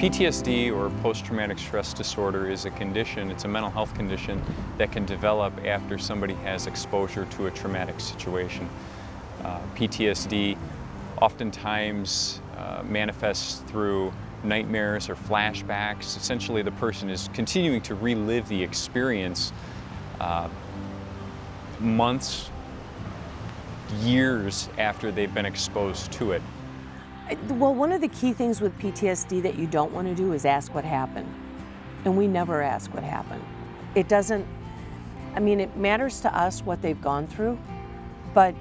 PTSD, or post-traumatic stress disorder, is a condition, it's a mental health condition that can develop after somebody has exposure to a traumatic situation. PTSD oftentimes manifests through nightmares or flashbacks. Essentially, the person is continuing to relive the experience months, years after they've been exposed to it. Well, one of the key things with PTSD that you don't want to do is ask what happened. And we never ask what happened. It doesn't, I mean, it matters to us what they've gone through, but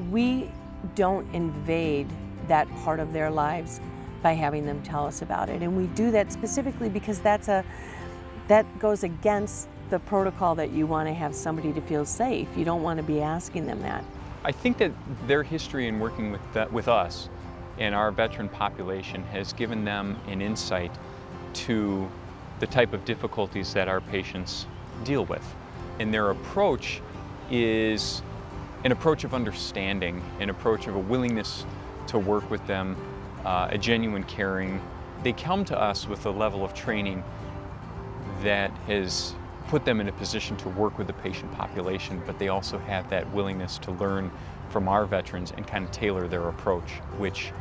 we don't invade that part of their lives by having them tell us about it. And we do that specifically because that goes against the protocol that you want to have somebody to feel safe. You don't want to be asking them that. I think that their history in working with us and our veteran population has given them an insight to the type of difficulties that our patients deal with. And their approach is an approach of understanding, an approach of a willingness to work with them, a genuine caring. They come to us with a level of training that has put them in a position to work with the patient population, but they also have that willingness to learn from our veterans and kind of tailor their approach, which,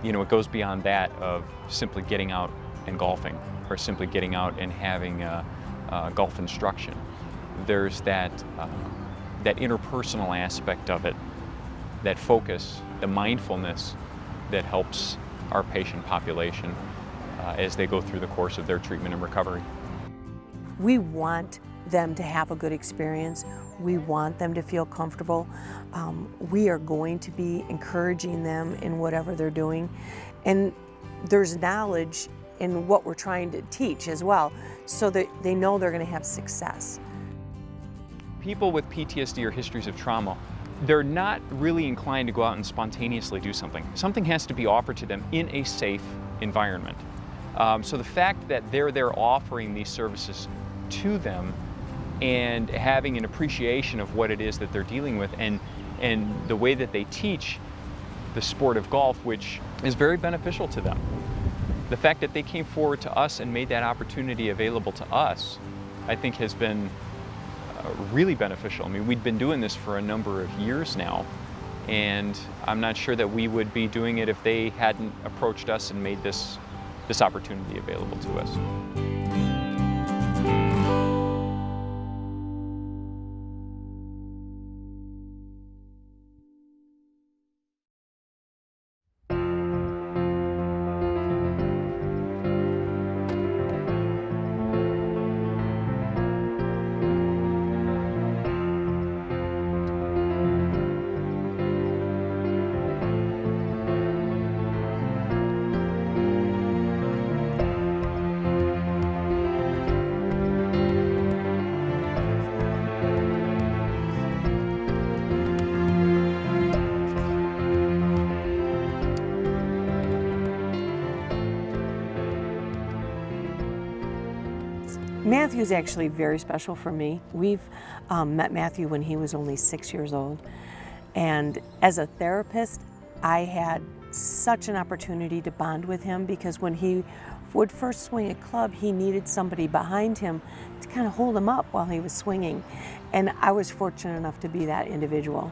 you know, it goes beyond that of simply getting out and golfing or simply getting out and having golf instruction. There's that interpersonal aspect of it, that focus, the mindfulness that helps our patient population as they go through the course of their treatment and recovery. We want them to have a good experience. We want them to feel comfortable. We are going to be encouraging them in whatever they're doing. And there's knowledge in what we're trying to teach as well, so that they know they're going to have success. People with PTSD or histories of trauma, they're not really inclined to go out and spontaneously do something. Something has to be offered to them in a safe environment. So the fact that they're offering these services to them and having an appreciation of what it is that they're dealing with, and the way that they teach the sport of golf, which is very beneficial to them. The fact that they came forward to us and made that opportunity available to us, I think has been really beneficial. I mean, we'd been doing this for a number of years now, and I'm not sure that we would be doing it if they hadn't approached us and made this opportunity available to us. Matthew's actually very special for me. We've met Matthew when he was only 6 years old. And as a therapist, I had such an opportunity to bond with him, because when he would first swing a club, he needed somebody behind him to kind of hold him up while he was swinging. And I was fortunate enough to be that individual.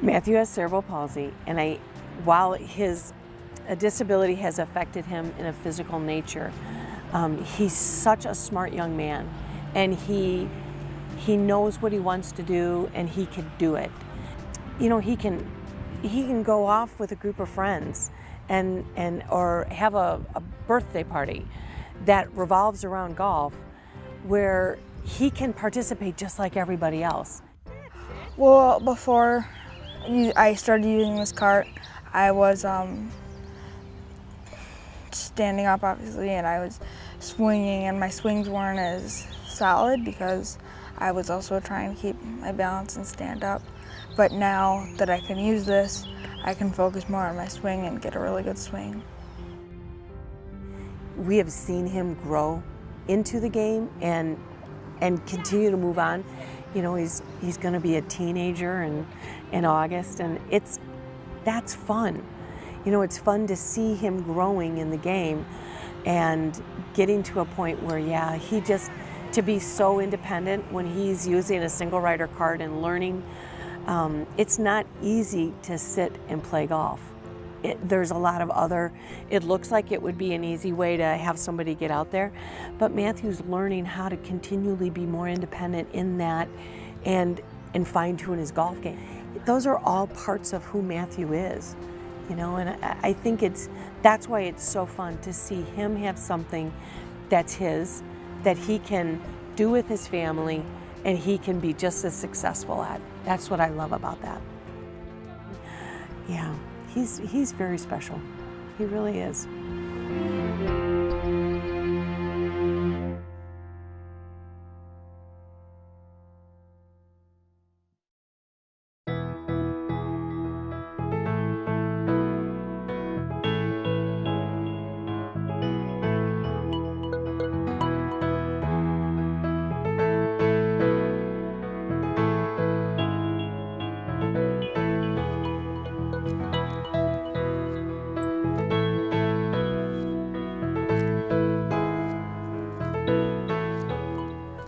Matthew has cerebral palsy, and while his disability has affected him in a physical nature, he's such a smart young man, and he knows what he wants to do, and he can do it. You know, he can go off with a group of friends or have a birthday party that revolves around golf, where he can participate just like everybody else. Well, before I started using this cart, I was standing up, obviously, and I was swinging, and my swings weren't as solid because I was also trying to keep my balance and stand up. But now that I can use this, I can focus more on my swing and get a really good swing. We have seen him grow into the game and continue to move on. You know, he's going to be a teenager in August, and that's fun. You know, it's fun to see him growing in the game, and getting to a point where, yeah, to be so independent when he's using a single rider cart and learning. It's not easy to sit and play golf. There's a lot of it looks like it would be an easy way to have somebody get out there, but Matthew's learning how to continually be more independent in that and fine tune his golf game. Those are all parts of who Matthew is, and I think that's why it's so fun to see him have something that's his, that he can do with his family and he can be just as successful at. That's what I love about that. Yeah. He's very special. He really is.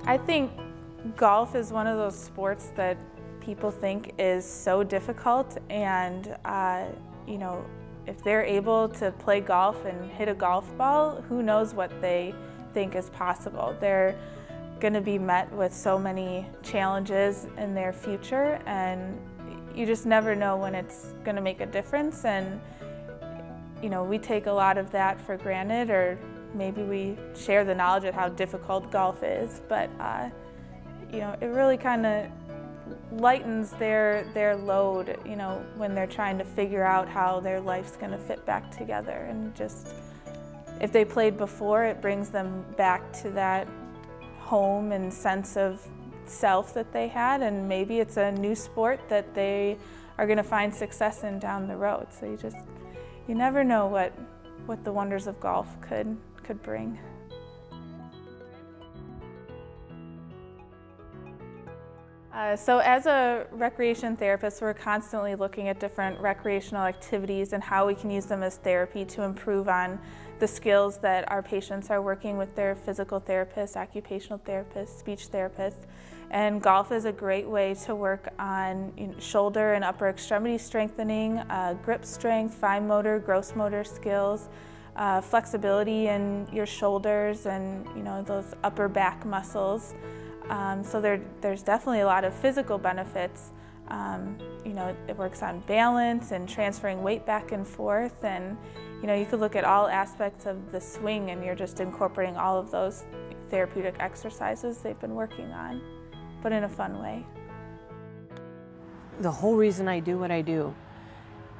I think golf is one of those sports that people think is so difficult, and if they're able to play golf and hit a golf ball, who knows what they think is possible. They're going to be met with so many challenges in their future, and you just never know when it's going to make a difference. And we take a lot of that for granted, or maybe we share the knowledge of how difficult golf is, but it really kind of lightens their load, when they're trying to figure out how their life's going to fit back together. And just, if they played before, it brings them back to that home and sense of self that they had, and maybe it's a new sport that they are going to find success in down the road. So you never know what the wonders of golf could bring. So as a recreation therapist, we're constantly looking at different recreational activities and how we can use them as therapy to improve on the skills that our patients are working with their physical therapists, occupational therapists, speech therapists. And golf is a great way to work on shoulder and upper extremity strengthening, grip strength, fine motor, gross motor skills, flexibility in your shoulders and those upper back muscles. So there's definitely a lot of physical benefits. It works on balance and transferring weight back and forth, and you could look at all aspects of the swing and you're just incorporating all of those therapeutic exercises they've been working on, but in a fun way. The whole reason I do what I do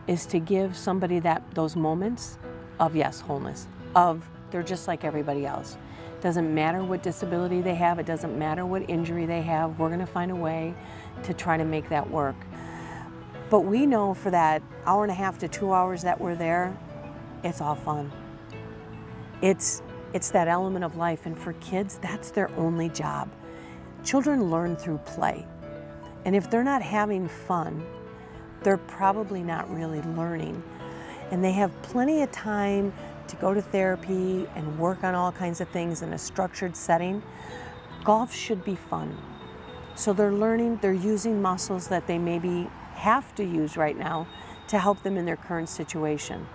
is to give somebody those moments of, yes, wholeness, of they're just like everybody else. Doesn't matter what disability they have, it doesn't matter what injury they have, we're gonna find a way to try to make that work. But we know for that hour and a half to 2 hours that we're there, it's all fun. It's that element of life, and for kids, that's their only job. Children learn through play. And if they're not having fun, they're probably not really learning. And they have plenty of time to go to therapy and work on all kinds of things in a structured setting. Golf should be fun. So they're learning, they're using muscles that they maybe have to use right now to help them in their current situation.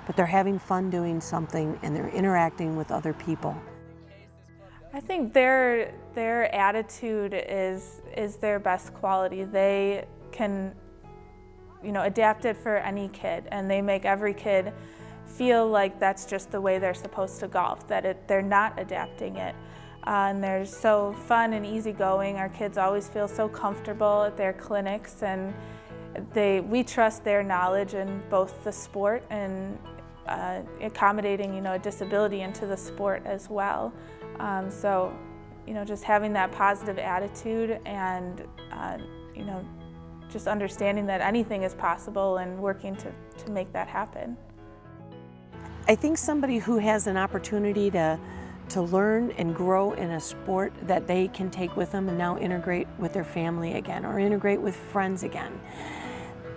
But they're having fun doing something and they're interacting with other people. I think their attitude is their best quality. They can adapt it for any kid, and they make every kid feel like that's just the way they're supposed to golf, that they're not adapting it. And they're so fun and easygoing. Our kids always feel so comfortable at their clinics, and we trust their knowledge in both the sport and accommodating a disability into the sport as well. So just having that positive attitude and just understanding that anything is possible and working to make that happen. I think somebody who has an opportunity to learn and grow in a sport that they can take with them and now integrate with their family again or integrate with friends again,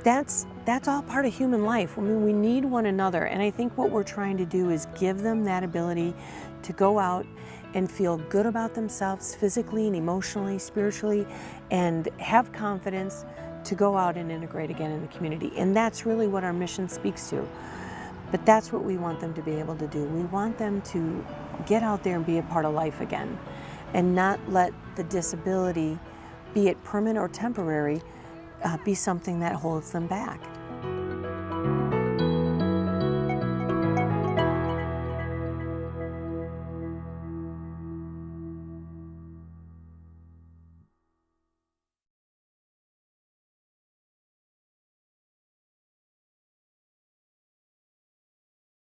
that's all part of human life. I mean, we need one another, and I think what we're trying to do is give them that ability to go out and feel good about themselves physically and emotionally, spiritually, and have confidence to go out and integrate again in the community. And that's really what our mission speaks to. But that's what we want them to be able to do. We want them to get out there and be a part of life again, and not let the disability, be it permanent or temporary, be something that holds them back.